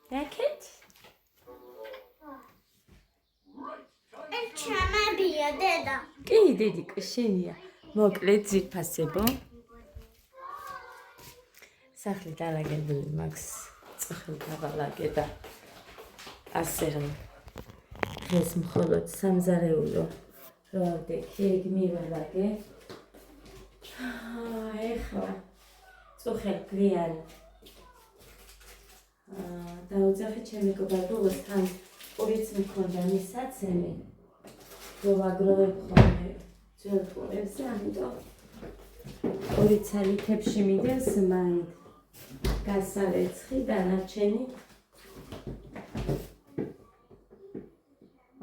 აკეთ? ჩემებია დედა. კი, დედიკო, შენია. მოკლედ ძირფასებო. სახლი დალაგებული მაქვს. წუხილი დავალაგე და ასე რომ დღეს მხოლოდ სამზარეულო როვდექი ეგ მივალაგე. ეხლა წუხელ გვიან დაუძახი ჩემი გოგოს თან ყურიც მქონდა მისაცემი რომ აგროვებ ხოლმე ძველ ყურებზე, ამიტომ ყურიცალი თებში მიდეს მაინც გასარეცხი დანარჩენი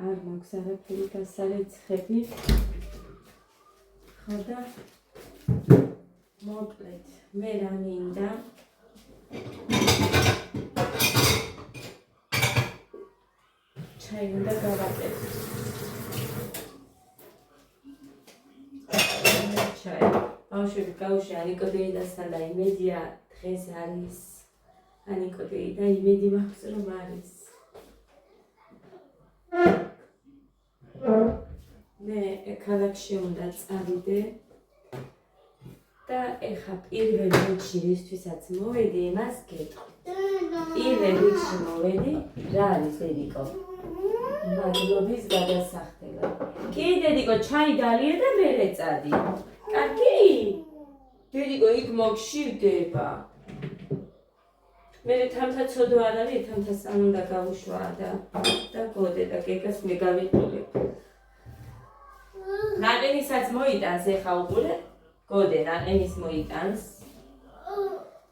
არ მაქვს არაფერი გასარეცხები. ხო და მოკლედ მე რა მინდა ჩაი უნდა გავაკეთო. ჩაი ბავშვები გაუში ანიკოდეიდასთან და იმედია დღეს არის ანიკოდეიდა, იმედი მაქვს რომ არის. მე ქალაქში უნდა წავიდე და ეხა პირველ რიგში რისთვისაც მოვედი, იმას გეტყვი. პირველ რიგში მოვედი, რა არის დედიკო? მადლობის გადასახდელი. კი დედიკო, ჩაი დალია და მერე წადი. კარგი? დედიკო, იქ მოგშირდება. მე თამთა ცოდვა არ არის, თამთას არ უნდა გავუშვა და გოდე და გეგას მე გავიყოლებ. ნაყენისაც მოიტანს ეხა უყურე. გოდე ნაყენის მოიტანს.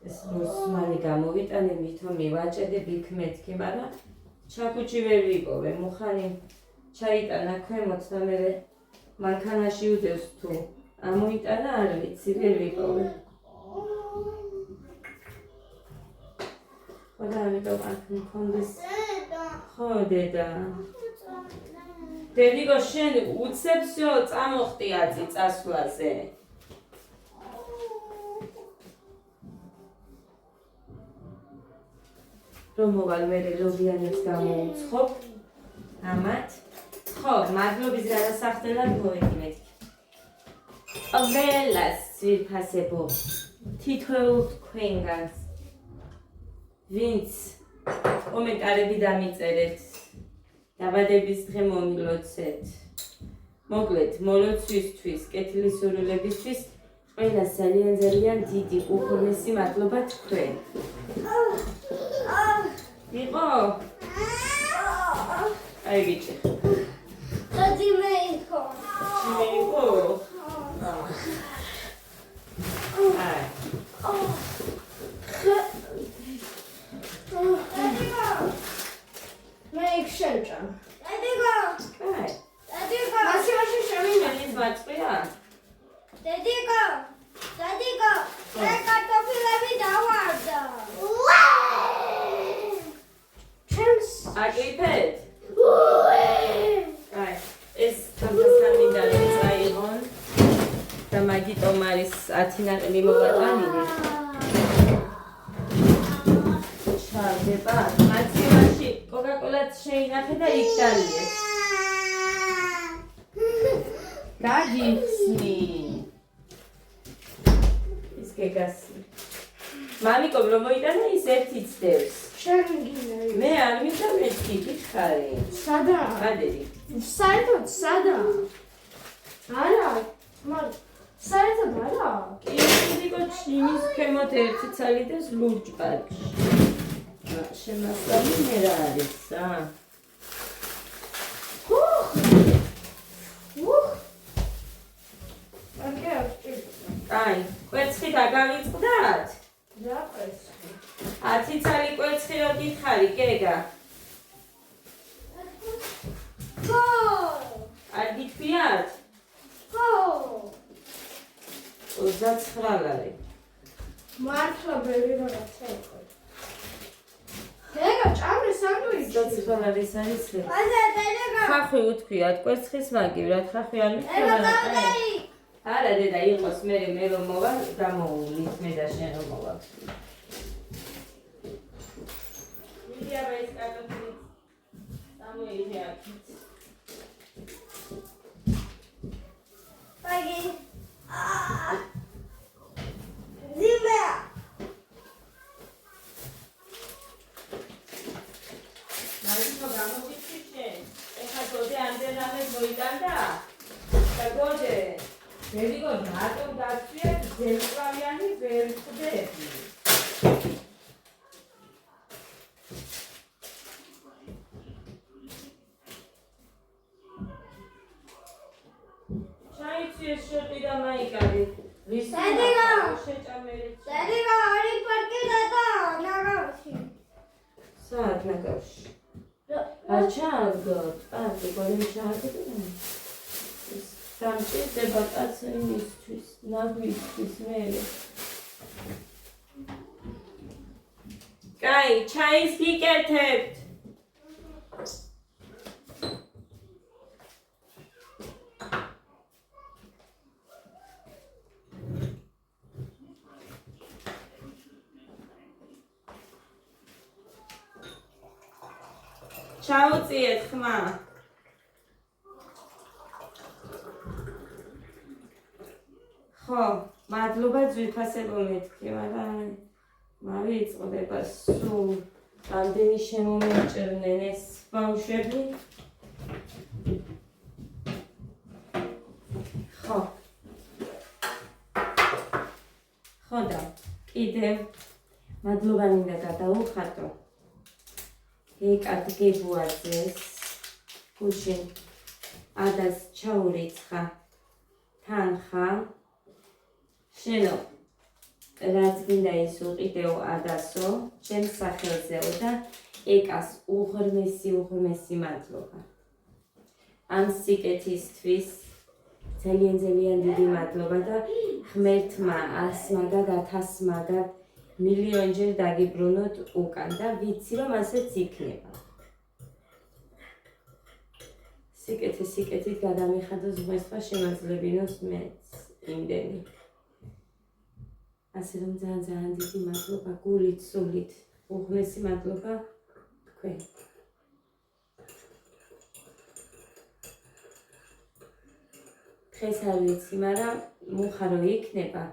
ეს მოსმანი გამოვიტანე, მითო მივაჭედებ იქ მეთქი, მაგრამ ჩაკუჩი ვერ ვიპოვე. მუხანი ჩაიტანა ქვემოთ და მე მანქანაში უდევს თუ ამოიტანა არ ვიცი, ვერ ვიპოვე. ხო და ამიტომ აქ მქონდეს. ხო დედა. დედიკო, შენ უცებსო წამოხტი აწი წასვლაზე. რომ მოვალ მე ლობიანებს გამოუცხობ. ამათ. ხო, მადლობის გადასახდელად მოვედი მეთქი. ყველას ძირფასებო თითოეულ თქვენგანს ვინც კომენტარები დამიწერეთ, დაბადების დღე მომილოცეთ. მოკლედ, მოლოცვისთვის, კეთილისურვილებისთვის ყველას ძალიან დიდი უხურმესი მადლობა თქვენ. იყო? აი გიჭი. დადი მე იყო. მე იყო? აი. მე იქ შეჭამ. დედიკო. აი. დედიკო. მასიმაში შემინდა. ის ბაწყვია? დედიკო. დედიკო. მე კარტოფილები დავარდა. ჩემს აკეთეთ? აი, ეს თამასთან მინდა რომ წაიღონ და მაგი ტომარის 10 ნაყენი მოვატანინე. ჩავდება, მაცივაში კოკაკოლაც შეინახე და იქ დალიეთ. გაგიხსნი. ის გეგასნი. მამიკო რომ მოიტანა ის ერთი ცდებს. შეგინე. მე არ მინდა მეთქი, გითხარი. სადა? გადერი. საერთოდ სადა? არა, მაგრამ საერთოდ არა. კი, დედიკო, იმის ქვემოთ ერთი ცალი და ლურჯ პარკში. შემასწავლი მე რა არის, აი, კვერცხი დაგავიწყდათ? რა კვერცხი? 10 ცალი კვერცხი რო გითხარი, გეგა. ხო. არ გითქვიათ? ხო. 29 ლარი. მართლა ბევრი რაღაცა იყო. დედა, ჭამე სანდვიჩი. 29 ლარის არის ხე. აზა, დედა. ხახვი უთქვიათ, კვერცხის მაგივრად, ხახვი არ მithქვა. არა დედა, იყოს მე რომ მოვა, გამოვულით მე და შენ რომ მოვა. დიდი აბა ეს კარტოფილი გამოიღე აქეთ. Pagi. Zimmer. ნაიჩო გამოვიჩი შენ. ეხლა გოდე ამდენ რამე მოიტანდა? და გოდე მერიგო რატომ დაცვიეთ ძელკავიანი ვერ ხდები? ჩაიცი ეს შეტი და მაიკარი. დედიგო! შეჭამელი. Dadiga, ari parki dada, nagavshi. საათ ნაგავში. არ ჩააგდოთ, პარკი გოლი ჩააგდოთ. სამჭირდება კაცო იმისთვის, ნაგვისთვის მე. კაი, ჩაის გიკეთებთ. ჩაუწიეთ ხმა. ხო, მადლობა ძვირფასებო მეთქი, მაგრამ მავიწყდება სულ ამდენი შემომეჭრნენ ეს ბავშვები. ხო. ხო და კიდევ მადლობა მინდა გადაუხატო. გეკადგებუაძეს გუშინ ადას ჩაურიცხა თანხა შენო რაც გინდა ის უყიდეო ადასო ჩემს სახელზეო და ეკას უღრმესი მადლობა ამ სიკეთისთვის ძალიან დიდი მადლობა და ღმერთმა 100 მაგად 1000 მაგად მილიონჯერ დაგიბრუნოთ უკან და ვიცი რომ ასეც იქნება. სიკეთით გადამიხადო ზღვესთან შემაძლებინოს მეც იმდენი. ასე რომ ძალიან დიდი მადლობა გულით, სულით, უღრმესი მადლობა თქვენ. დღეს არ ვიცი, მაგრამ მუხა რო იქნება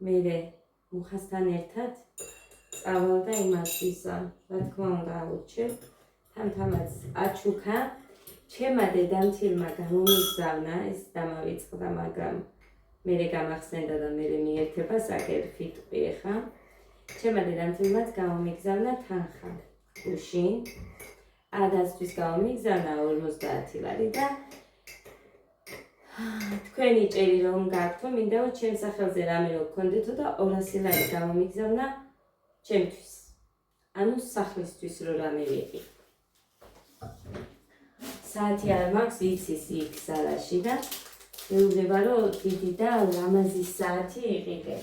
მერე მუხასთან ერთად წავალ და იმასვისა, რა თქმა უნდა აუჩევ, თამთამაც აჩუქა, ჩემმა დედამთილმა გამომიგზავნა, ეს დამავიწყდა, მაგრამ მერე გამახსენდა და მერე მიერთება საკერფი ტყვი ეხა. ჩემმა დედამთილმაც გამომიგზავნა თანხა გუშინ, ადასთვის გამომიგზავნა 50 ლარი და თქვენი ჭერი რომ გაქვთო, მინდა რომ ჩემს სახელზე რამე რო გქონდეთო და 200 ლარი გამომიგზავნა ჩემთვის. ანუ სახლისთვის რო რამე ვიყი. საათი არ მაქვს, იცის იქ სალაში და მეუბნება რომ დიდი და ლამაზი საათი იყიდე.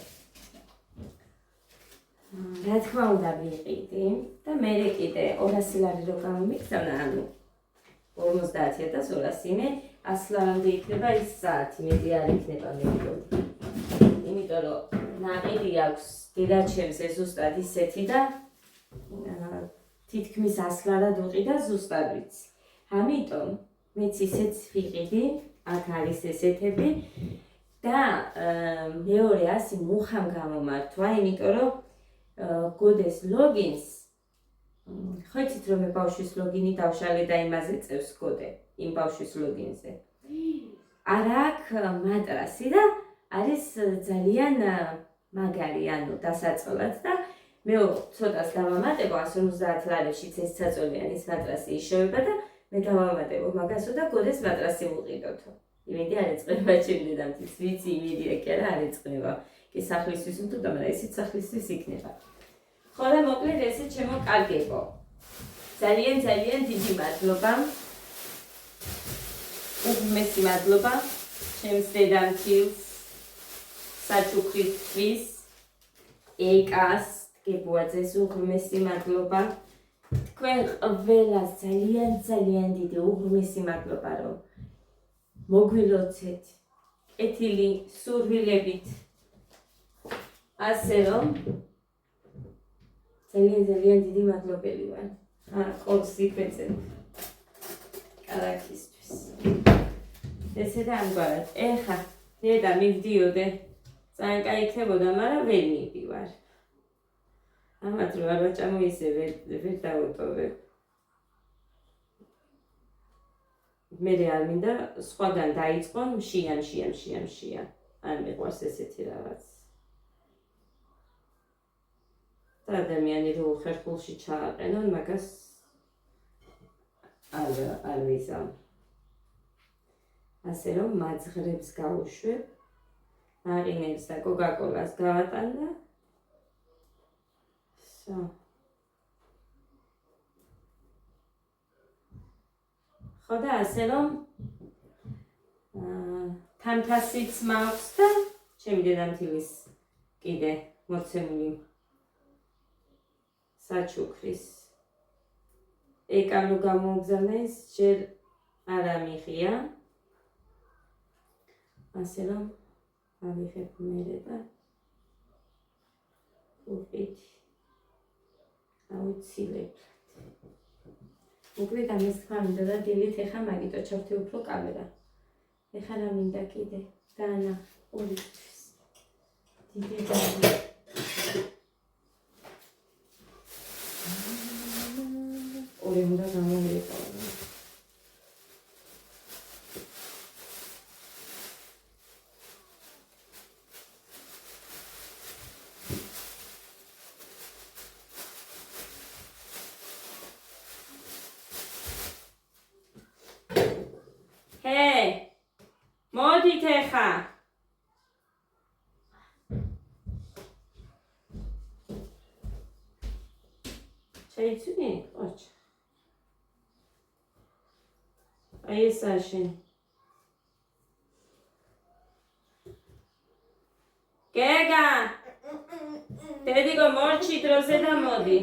რა თქმა უნდა ვიყიდი და მერე კიდე 200 ლარი რო გამომიგზავნა, ანუ 50200 მე 100 ლარამდე იქნება ის საათი, მეტი არ იქნება მე მგონი. იმიტომ რომ ნაყიდი აქვს დედაჩემს ეს ზუსტად ისეთი და თითქმის 100 ლარად უყიდა ზუსტად ვიცი. ამიტომ მეც ისეც ვიყიდი, აქ არის ესეთები და მეორე 100 მუხამ გამომართვა, იმიტომ რომ გოდეს ლოგინს ხო იცით რომ მე ბავშვის ლოგინი დავშალე და იმაზე წევს გოდე იმ ბავშვის ლოგინზე. არ აქვს მატრასი და არის ძალიან მაგარი, ანუ დასაწყლად და მე ცოტას დავამატებო 150 ლარიშიც ეს საწოლიანის მატრასი იშოვება და მე დავამატებო მაგასო და გოდეს მატრასი ვუყიდოთო. იმედი არ ეწყება ჩემი დედამთის, ვიცი იმედი კი არა არ ეწყება. კი სახლისთვის უთუდა, მაგრამ ესეც სახლისთვის იქნება. ხო და მოკლედ ესე ჩემო კარგებო. ძალიან დიდი მადლობა. უღმესი მადლობა ჩემს დედამთილს, საჩუქრისთვის, ეკას, გებუაძეს უღმესი მადლობა. თქვენ ყველას ძალიან დიდი უღმესი მადლობა რომ მოგვილოცეთ კეთილი სურვილებით. ასე რომ ძალიან დიდი მადლობელი ვარ. ყოლს იკვეწებ. კალათისთვის. ესე და ამგვარად. ეხა დედა მივდიოდე. ძალიან კაი იქნებოდა, მაგრამ ვერ მივდივარ. ამათ რო არ ვაჭამოისე ვერ დავუტოვებ. მე არ მინდა სხვაგან დაიწყონ მშია. არ მიყვარს ესეთი რაღაც. და ადამიანი რო ხერხულში ჩააყენონ, მაგას არ ვიზამ. ასე რომ მაძღრებს გავუშვებ, ნაყინებს და კოკაკოლას გავატან და So. ხოდა ასე რომ თამთასიც მაქვს და ჩემი დედამთილის კიდე მოცემული საჩუქრის ეკამო გამოგზავნეს ჯერ არ ამიღია ასე რომ ავიღებ მერე და უყით აუცილებთ. მოკლედ ამის თქმა მინდა და დილით ეხა მაგიტო ჩავთე უფრო კამერა. ეხა რა მინდა კიდე დაანახ ორივეს. დიდი და ორი უნდა გამოვიყო. მოდით ეხა შეიცვი? ოჩ აი ეს აშენ გეგა დედიკო მორჩი დროზე და მოდი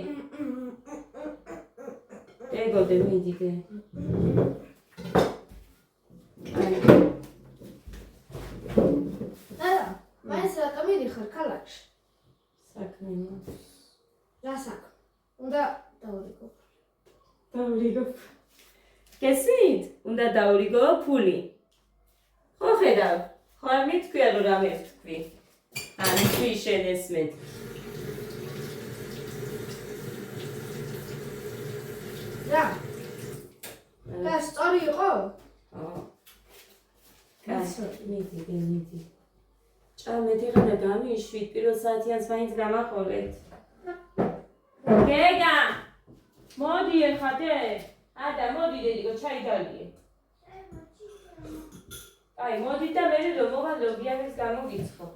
ეგოდე მიდიდე ხარ ქალაქში. საქმე მაქვს. რა საქმე? უნდა დავრიგო. დავრიგო. გესმით? უნდა დავრიგო ფული. ხო ხედავ. ხო არ მითქვია რომ რამე ვთქვი. ან თქვი შენ ესმეთ. რა? და სწორი იყო? მიდი. ჭამეთ ეხლა და გამიშვით პირველ საათიანს მაინც გამაყოლეთ. გეგა! მოდი ეხლა დე. ადა მოდი დედიკო ჩაი დალიე. აი მოდი და მე რომ მოვალო ბიარის გამოგიცხო.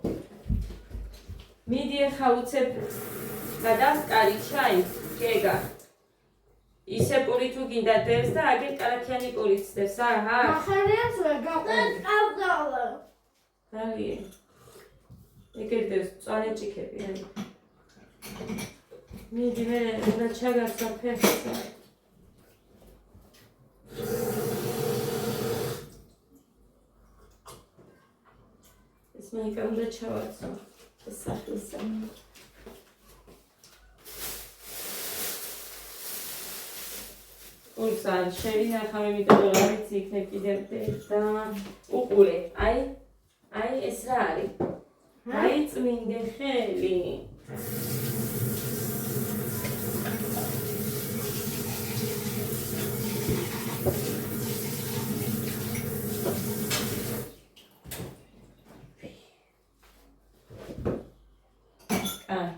მიდი ეხლა უცებ გადავკარი ჩაი გეგა. ისე პური თუ გინდა დევს და აგერ კალათიანი პური ცდებს აჰა. ახალებს ვერ გაყვეთ. ავდავა. დალიე. ეგერდებს წვარე ჭიქები აი. მიდი მე უნდა ჩაგაცვა ფეხსა. ეს მაიკა უნდა ჩავაცვა. ეს სახლისა. ურსან შევინახავ იმიტომ რომ არ ვიცი იქნებ კიდევ და უყურე. აი ეს რა არის? აი წმინდე ხელი. აი.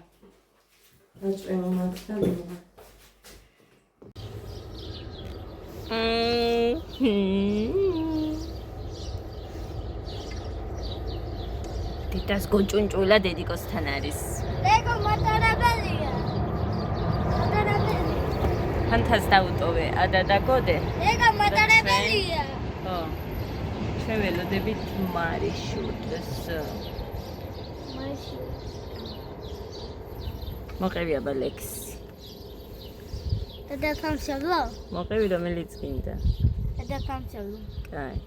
აჭრევა მაგდა მოგა. დედას გოჭუნჭულა დედიკოსთან არის. ეგო მატარებელია. ფანთას დაუტოვე ადა და გოდე. ეგო მატარებელია. ხო. ჩვენ ველოდებით მარიშუტს. მოყევი აბა ლექსი. და სამშაბლო? მოყევი რომელიც გინდა. და სამშაბლო. კაი.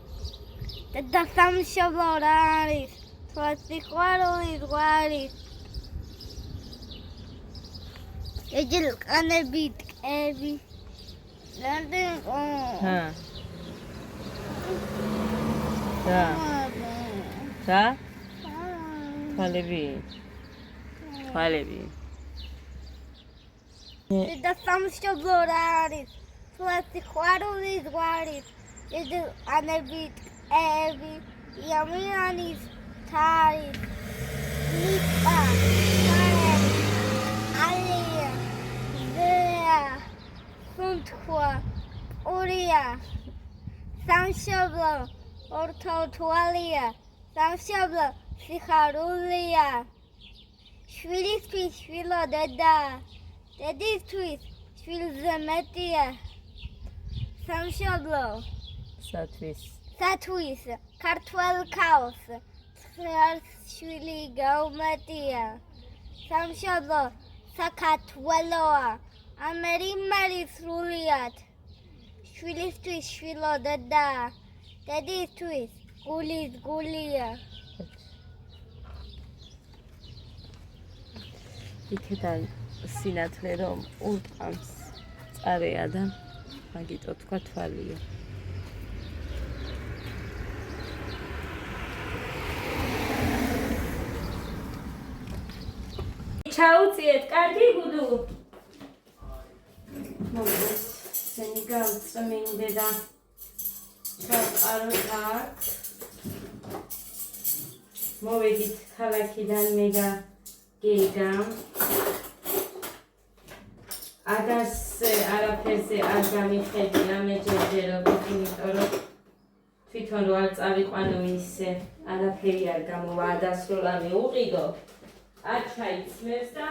და სამშაბლო რა არის? სვასტიყვარული ზღვარი. ეჯილყანები ტკები ლანდენკო და თვალები და სამშობლო რა არის სულაცი ყვარული ზღვარი ეჯილყანები ტკები იამიანის თარი ნიტა ალია ზეა სუნთქვა ორია სამშობლო ორთოთვალია სამშობლო სიხარულია შვილისთვის შვილო დედა დედისთვის შვილზე მეტია სამშობლო სათვის ქართველ ქაოს შვილი გაუმეტია სამშობლო საქართველოა ამერი სრულიად შვილისთვის შვილო დედა დედისთვის გულია იქიდან სინათლე რომ ურტყამს წარეა და მაგიტო თქვა თვალია ჩაუწიეთ კარგი გუდუ მოგეს სენი გავწმინდე და ჩაყაროთ აქ მოვედით ქალაქიდან მე და გეიდა აგას არაფერზე არ გამიხედი ამეჯერჯერობით იმიტომ რომ თვითონ რო არ წავიყვანო ისე არაფერი არ გამოვა ადასროლა მეუყიდო არ ჩაიცმევს და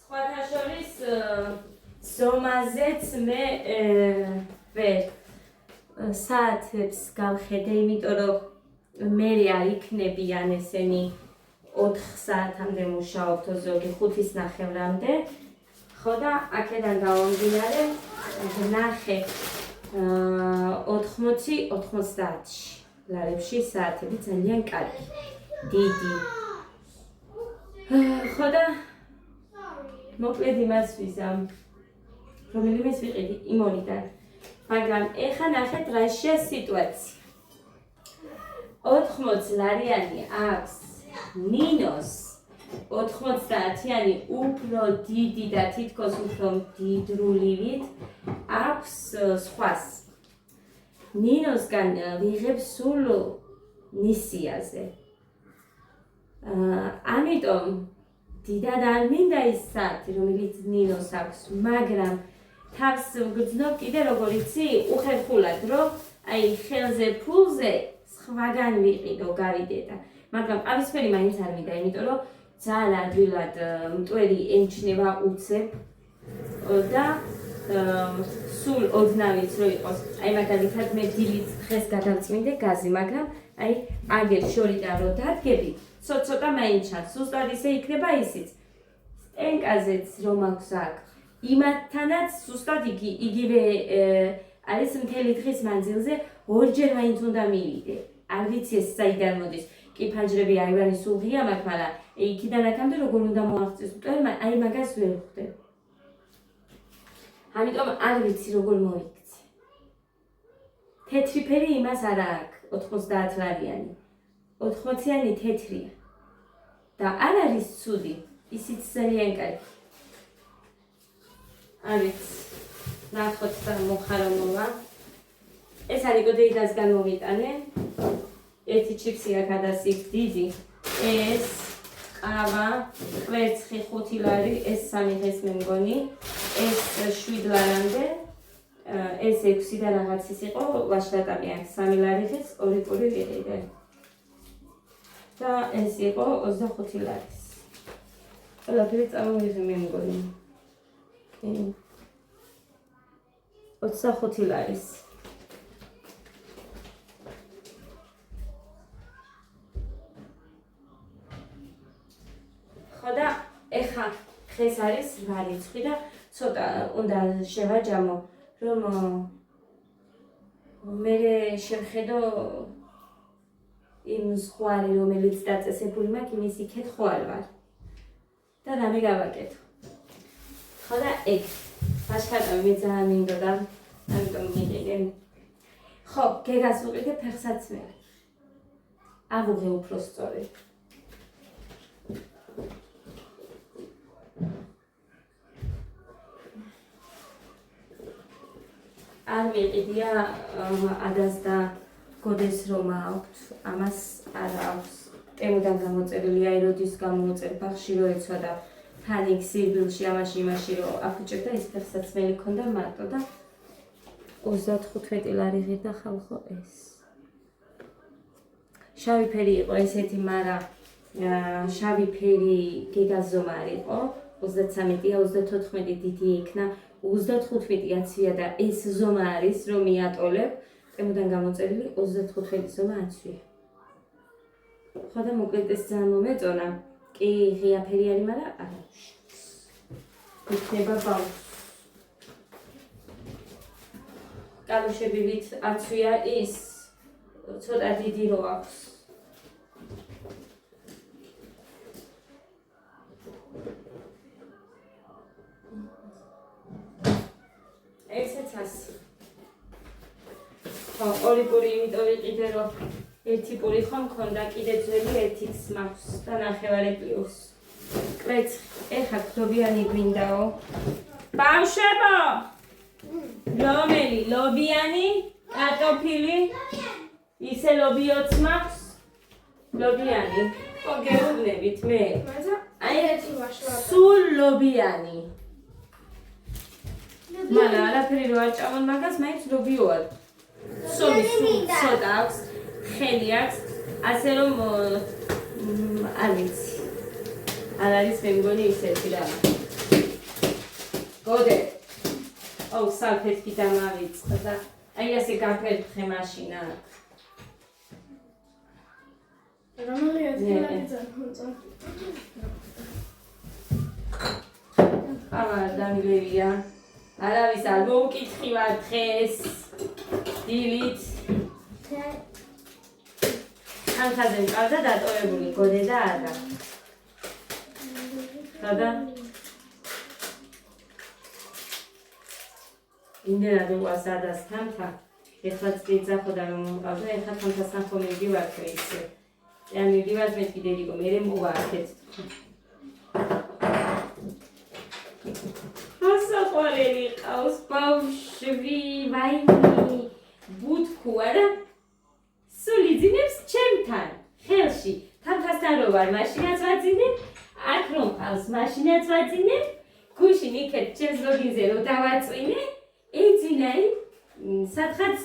სხვათა შორის ზომაზეც მე ვერ საათებს გავხედე იმიტომ რომ მე არ იქნებიან ესენი 4 საათამდე მუშაობთ ზოგი 5:30-მდე ხო და აქედან გავამდინარე ნახე 80-90-ში ლარებში საათები ძალიან კარგი დიდი ხო და მოკლედ იმას ვიზამ რომელიმეს ვიყიდი იმონიდან მაგრამ ეხა ნახეთ რაშია სიტუაცია 80 ლარიანი აქვს ნინოს 90-იანი უფრო დიდი და თითქოს უფრო მდიდრულივით აქვს სხვას ნინოსგან ვიღებ სულ ნისიაზე ამიტომ დიდად არ მინდა ის საათი რომელიც ნინოს აქვს მაგრამ თავს გძნობ კიდე როგორ იცი უხერხულად რომ აი ხელზე ფულზე სხვაგან ვიყიდო გავიდე და მაგრამ ყავისფერი მაინც არ მინდა იმიტომ რომ ძალიან ადვილად მტვერი ემჩნევა უცებ და სულ ოდნავიც რო იყოს აი მაგალითად მე დილით დღეს გადავწმინდე გაზი მაგრამ აი აგერ შორიდან რო დადგები ცოტა მაინც ჩანს ზუსტად ისე იქნება ისიც სტენკაზეც რომ აქვს აქ იმათთანაც ზუსტად იგივე არის მთელი დღის მანძილზე ორჯერ მაინც უნდა მივიდე არ ვიცი ეს საიდან მოდის კი ფანჯრები აივანი სულ ღია მაქვს მაგრამ იქიდან აქამდე როგორ უნდა მოაღწიოს მტვერმა აი მაგას ვერ ხვდები ამიტომ არ ვიცი როგორ მოიქცე თეთრი ფერი იმას არ აქვს 90 ლარიანი 80-იანი თეთრია და არ არის ცუდი ისიც ძალიან კარგი არის ნახოთ და მოხარომოვა ეს არის გოდეიდასგან მომიტანე ერთი ჩიფსი აქ ადასით დიდი ეს ყავა კვერცხი 5 ლარი ეს 3 დღეს მე მგონი ეს 7 ლარამდე ეს 6 და რაღაც ის იყო ვაშლატაკი აქ 3 ლარი დღეს 2 პური ვიყიდე და ეს იყო 25 ლარის ყველაფერი წამოვიღე მე მგონი 25 ლარის ხო და ეხა დღეს არის ვარიცხვი და ცოტა უნდა შევაჯამო რომ მე შევხედო იმ ზღვარი რომელიც დაწესებული მაქვს იმის იქეთ ხო არ ვარ და რამე გავაკეთო. ხო და ეგ ბაშკატა მე ძალიან მინდოდა, ამიტომ მიყიდე. ხო, გეგას ვუყიდე ფეხსაც მე. ავუღე უფრო სწორედ. არ მიყიდია ადას და გოდეს რომ აქვს, ამას არ აქვს. ტემოდან გამოწერილია ეროდის გამოუწერ ბაღში რო ეცოდა ფანიკ სირბილში ამაში იმაში რომ აფუჭებდა ის ფეხსაცმელი ქონდა მარტო და 35 ლარი ღირდა ხალხო ეს. შავი ფერი იყო ესეთი, მაგრამ შავი ფერი გეგაზომა არ იყო, 33-ია, 34 დიდი იქნა, 35 აცვია და ეს ზომა არის რომ მიატოლებ, ტემოდან გამოწერილი 35 ზომა აცვია. ხო და მოკლედ ეს ძალიან მომეწონა. კი ღია ფერი არის, მაგრამ არა. იქნება ბაუს. კალუშებივით აცვია ის ცოტა დიდი რო აქვს. ესეც ასე. ხო, ორი პური იმიტომ ვიყიდე რომ ერთი პური ხო მქონდა, კიდე ძველი ერთიც მაქვს და ნახევარი პლუს. კვეცი, ეხა გლობიანი გვინდაო. ბავშვებო! რომელი? ლობიანი? კარტოფილი? ისე ლობიოც მაქვს? ლობიანი? ხო, გეუბნებით მე. აი, სულ ლობიანი. მარა არაფერი რო არ ჭამონ მაგას, მაინც ლობიოა. სული სულ ცოტა აქვს. ხელი აქვს, ასე რომ არ ვიცი. არ არის მე მგონი ისეთი რა. გოდე. აუ სალფეტკი დამავიწყდა და აი ასე გაფერთხე მაშინა. რომელი ადგილები ძახუნწა. აბა დამილევია. არავის არ მოუკითხივარ დღეს. დილით. ანთაზე მყავდა დატოვებული გოდე და არა. ხოდა იმდენად უყავს ადას თანთა, ეხლაც წიძახოდა რომ მომყავდა, ეხლა თანთასთან ხო მივდივართო ისე. ან მივდივართ მე კიდე რიგო, მერე მოვა აქეთ. ასაყვარელი ყავს ბავშვი, ვაიმე, ბუთქუ არა? სულ იძინებს ჩემთან, ხელში, თანთასთან რო ვარ, მაშინაც ვაძინებ, აქ რომ ყავს, მაშინაც ვაძინებ, გუშინ იქეთ ჩემს ლოგინზე რო დავაწვინე, ეძინა, სადღაც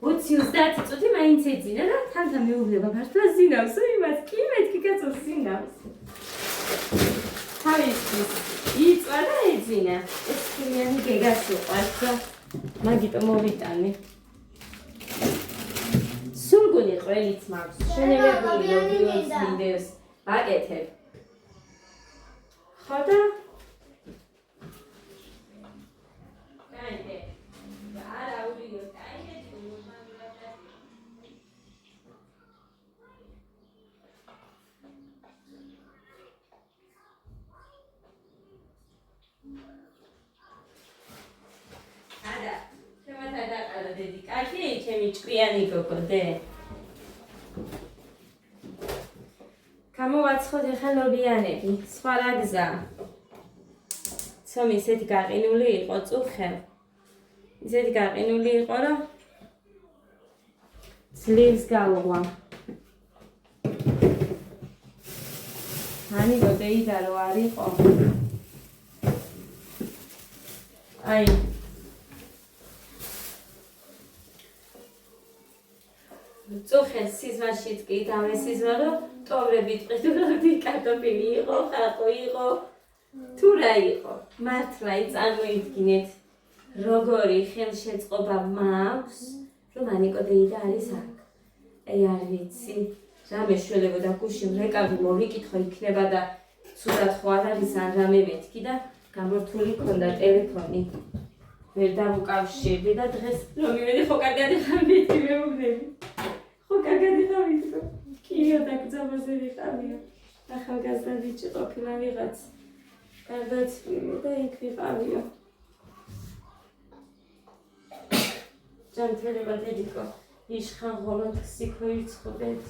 20-30 წუთი მაინც ეძინა და თანთა მეუბნება მართლა ზინავს იმას, კი მეთქი კაცო ზინავს. თავისთვის იწვა და ეძინა, ეს ქიმიანი გეგას უყვარს და მაგიტო მოვიტანე. სულგუნი ყველიც მაქვს, შენელებული ლობიოს მინდევს, ვაკეთებ. ხო და? გაიგე. არა ულიო, გაიგე თუ ნორმალურად არის. არა, შემოთა დაყარა დედი, კაცი, ჩემი ჭკვიანი გოგოდე. გამოვაცხოთ ახლა ლობიანები, სხვა რა გზა. ცომი ისეთი გაყინული იყო წუხე. ისეთი გაყინული იყო, რომ ძლივს გავუღვა. ანიკო დეიდა რო არ იყო. აი წუხეს სიზმაშიც კი დამესიზმა, რომ ტომრებით ყიდულობდი, კარტოფილი იყო, ხაყო იყო, თუ რა იყო. მართლა წარმოიდგინეთ, როგორი ხელშეწყობა მაქვს, რომ ანიკო დეიდა არის აქ. აი არ ვიცი, რა მეშველებოდა გუშინ რეკავი მოვიკითხო იქნება და ცუდად ხო არ არის ან რამე მეთქი და გამორთული ქონდა ტელეფონი. ვერ დავუკავშირდი და დღეს რომ მივედი ხო კარგად ხარ მეთქი მეუბნები. ხო კარგად ხარ მითქო. კიო დაგძაბაზე ვიყავია. ახალგაზრდა ბიჭი ყოფილა ვიღაც. გარდაცვლილი და იქ ვიყავიო. ჯანმრთელობა დედიკო, იშხან ღოლოდ ქსიქოირცხობეთ.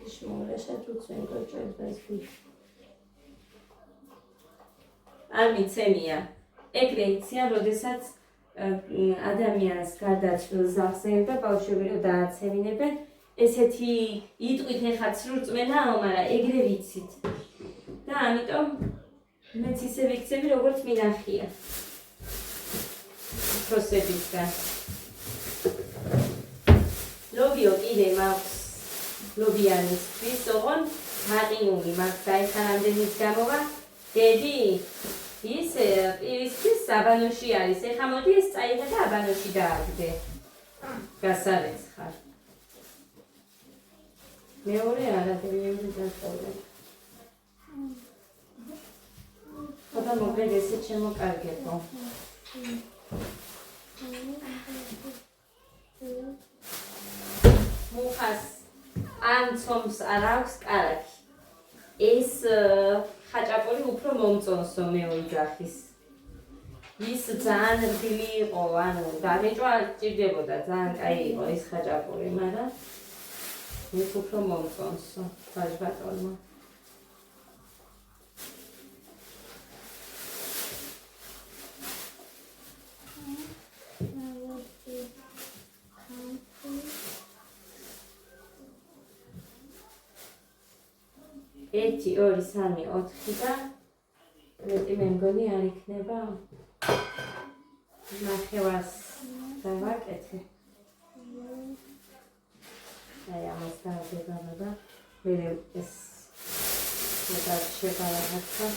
იშმურაშა თუცენკო ჭერბაზი. არ მიცემია. ეგრე იციან, როდესაც ადამიანს გარდაცვლილს ახსენებდა ბავშვები რომ დააცემინებენ, ესეთი იტყვით ეხა ცრურწმენაა, მაგრამ ეგრე ვიცით. და ამიტომ მეც ისე ვიქცევი, როგორც მინახია. პროსებისგან. ლობიო კიდე მაქვს ლობიანისთვის, ოღონ მაყინული მაქვს საერთანამდენის გამოვა. დედი, ის პირისთვის აბანოში არის. ეხა მოდი ეს წაიღე და აბანოში დააგდე. გასარეცხარ. მეორე არა, მეორე დასწავლე. ხოდა მოკლედ ესე შემოკარგებო. მუხას ან ცომს არ აქვს კარაქი. ეს ხაჭაპური უფრო მომწონსო მეორე ძახის. ის ძალიან რბილი იყო, ანუ დაგეჭვა არ ჭირდებოდა, ძალიან კაი იყო ეს ხაჭაპური, მაგრამ ეს უფრო მომწონსო ბაჟბატონმა. ერთი, ორი, სამი, ოთხი და მეტი მე მგონი არ იქნება. ნახევარს დავაკეთე. აი ამას დავაგებანა და მერე ეს ცოტა შეგალაღაცა.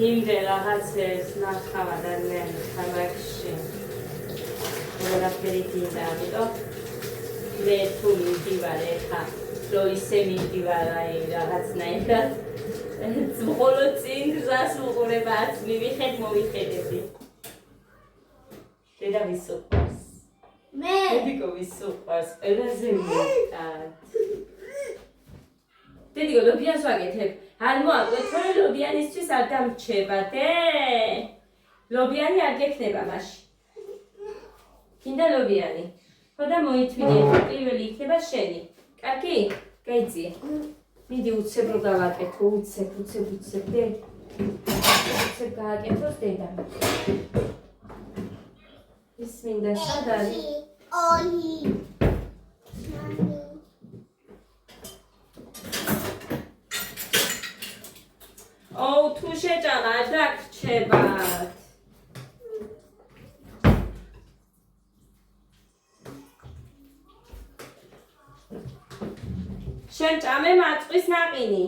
იმდე რაღაცებს ნახავ ადამიანის ხალხში. ყველაფერი დინდა, ამიტომ მე თუ მიდივარ ეხა, რომ ისე მიდივარ აი რაღაცნაირად. მხოლოდ წინ გზას უყურებ არც მივიხედები. დედა ვის უყვარს? მე. დედიკო ვის უყვარს? ყველაზე მეტად. დედიკო, ლობიანს ვაკეთებ. არ მოაკვეთ, რომ ლობიანისთვის არ დამრჩება, დე? ლობიანი არ გექნება მაშინ. გინდა ლობიანი. ხოდა მოითვიდე, პირველი იქნება შენი. კარგი? გაიწიე. მიდი უცებ რო გავაკეთო, უცებ, დე. უცებ გააკეთოს დედამ. ის მინდა სად არის? ორი. თუ შეჭამა არ დაგრჩებათ. შენ ჭამე მაწყვის ნაყინი.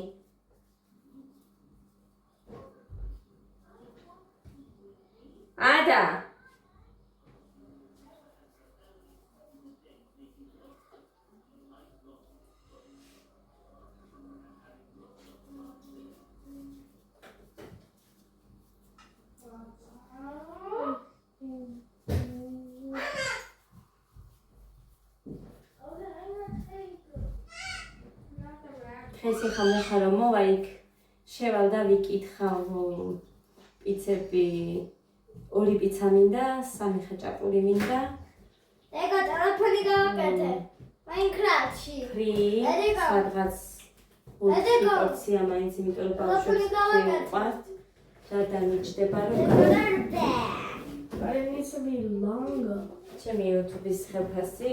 ადა. ეს ახლა მოხარ რომ მოვა იქ შევალ და ვიკითხავ პიცები ორი პიცა მინდა, სამი ხაჭაპური მინდა. ეკა ტელეფონი გავაკეთე. Minecraft-ში. სადღაც პორცია მაინც იმიტომ რომ ბავშვებს ვიყავთ და დამიჯდება რომ But it needs to be longer. ჩემი YouTube-ის ხელფასი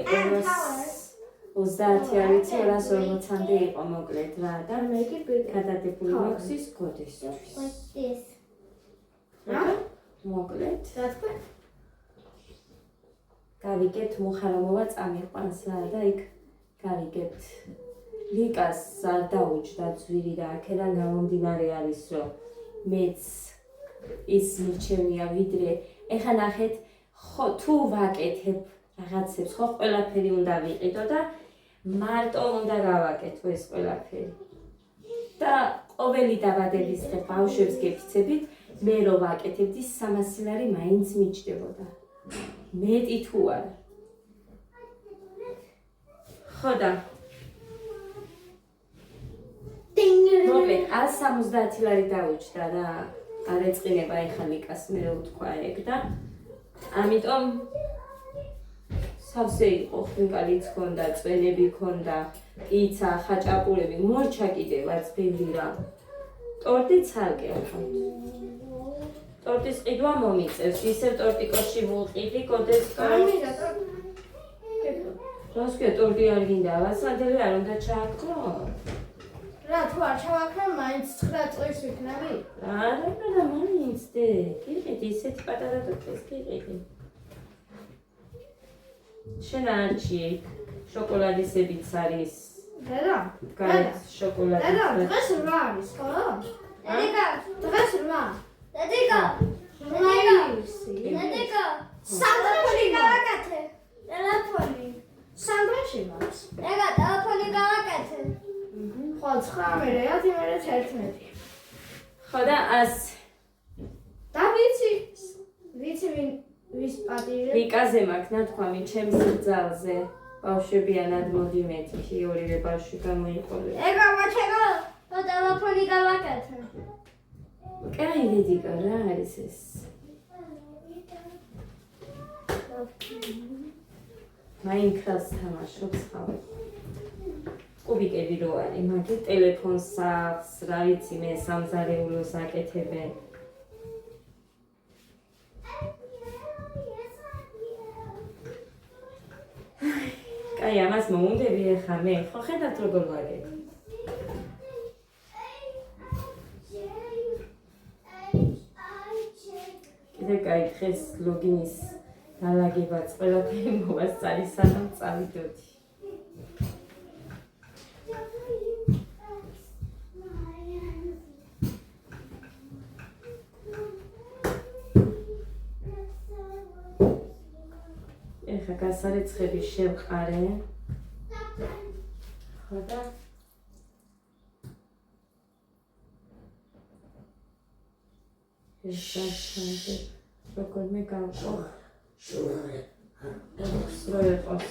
230-240-მდე იყო მოკლედ რა და გადადებული მაქვს ის კოდისთვის. Like this. მოკლედ. That's good. გავიგეთ მუხარამოვა წამიყვანს რა და იქ გავიგეთ ლიკას არ დაუჯდა ძვირი და აქედან გამომდინარე არის რომ მეც ის მირჩენია ვიდრე ეხა ნახეთ ხო თუ ვაკეთებ რაღაცებს ხო ყველაფერი უნდა ვიყიდო და მარტო უნდა გავაკეთო ეს ყველაფერი და ყოველი დაბადების დღე ბავშვებს გეფიცებით, მე რო ვაკეთებდი 300 ლარი მაინც მიჭდებოდა. მეტი თუ არა. ხო და მოკლედ 170 ლარი დაუჭდა რა. არ ეწყინება ეხლა ლიკას მე რო ვთქვა ეგ და ამიტომ სავსე იყო, ხინკალიც ჰქონდა, წვენები ჰქონდა, პიცა, ხაჭაპურები, მორჩა კიდევაც ბევრი რა. ტორტი ცალკე ახავთ. ტორტის ყიდვა მომიწევს, ისევ ტორტიკოში ვუყიდი, კოდეს რას ქვია, ტორტი არ გინდა, ავასანდელი არ უნდა ჩააქრო? რა თუ არ ჩავაქრა, მაინც 9 წლის ვიქნები? არა, მაინც დე, გიყიდი, ისეთი პატარა ტორტის გიყიდი. შენ არჩი, შოკოლადისებიც არის. დედა? გარეთ შოკოლადი. დედა, დღეს 8 არის, ხო? დედიკა, დღეს 8. დედიკა, დედიკა, სანდრაში გავაკეთე. ტელეფონი. სანდრაში მაქვს. დედა, ტელეფონი გავაკეთე. ხო, 9 მერე 11. ხო და 100. და ვიცი ვის პატირე? ვიკაზე მაქვს ნათქვამი ჩემს ძალზე. ბავშვებიანად მოდი მეთქი, ორივე ბავშვი გამოიყოლე. ეგა მაჩეგო, ტელეფონი გავაკეთე. კაი დედიკა, რა არის ეს? მაინკრაფტს თამაშობს ხავ. კუბიკები რო არის, მაგე ტელეფონს აქვს, რა ვიცი მე სამზარეულოს აკეთებენ. კაი, ამას მოუნდები ახლა მე, ხო ხედავთ როგორ ვაკეთებ. კიდე კაი, დღეს ლოგინის დალაგებაც ყველაფერი მოვასწარი, სანამ წავიდოდი. ეხლა გასარეცხები შევყარე. ხო და ეს გასაგები როგორმე გავყო. სრო იყოს.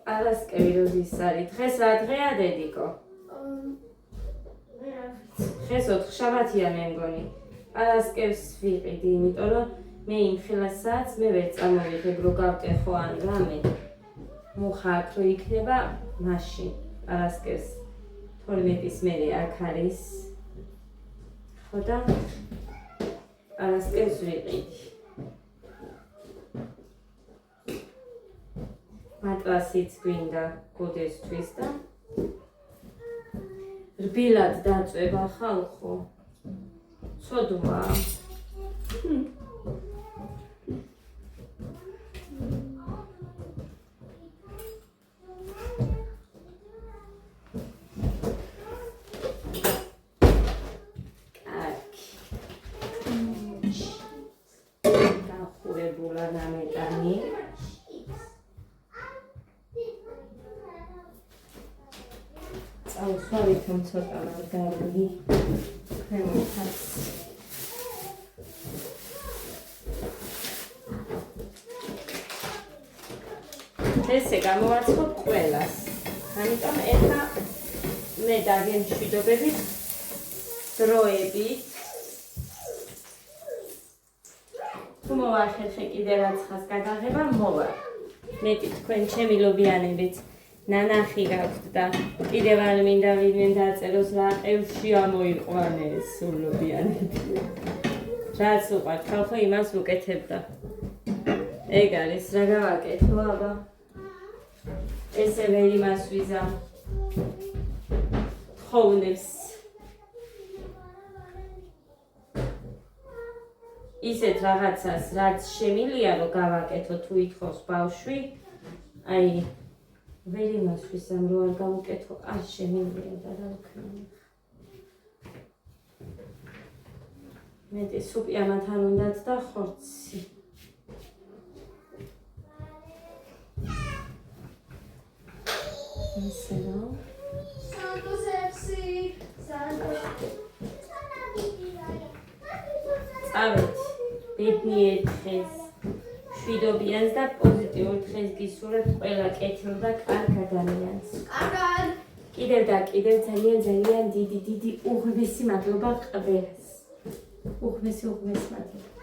პარასკევი როდის არის? დღეს რა დღეა დედიკო? დღეს 4 შაბათია მე მგონი. პარასკევს ვიყიდი, იმიტომ რომ მე იმ ხელასაც მე ვერ წამოვიღებ რო გავტეხო ან რამე. მუხა აქ რო იქნება მაშინ პარასკევს 12-ის მერე აქ არის. ხო და პარასკევს ვიყიდი. მატრასიც გვინდა გოდესთვის და რბილად დაწვება ხალხო. ცოდვა. დახურებულა ნამეტანი. წავსვავითომ ცოტა მარგარული ქვემოთაც. ესე გამოვაცხობ ყველას. ამიტომ ეხლა მე დაგემშვიდობებით დროებით. თუ მოვახერხე კიდე რაცხას გადაღება, მოვა. მეტი თქვენ ჩემი ლობიანებით ნანახი გაქვთ და კიდევ არ მინდა ვინმე დაწეროს რა ყევში ამოიყვანეს სულობიანები. რაც უყვართ, ხალხო იმას უკეთებდა. ეგ არის რა გავაკეთო აბა. ესე ვერ იმას ვიზა. ხოვნებს. ისეთ რაღაცას, რაც შემილია რომ გავაკეთო თუ ითხოვს ბავშვი, აი ვერ იმას ვიზამ რომ არ გავუკეთო, არ შემილია და რა ვქნა. მეტი სუპი ამათან უნდათ და ხორცი. ისე რომ წავით ბედნიერ დღეს, მშვიდობიანს და პოზიტიურ დღეს გისურვებთ ყველა კეთილ და კარგ ადამიანს. კარგად. კიდევ და კიდევ ძალიან დიდი უღბესი მადლობა ყველას. უღბესი მადლობა.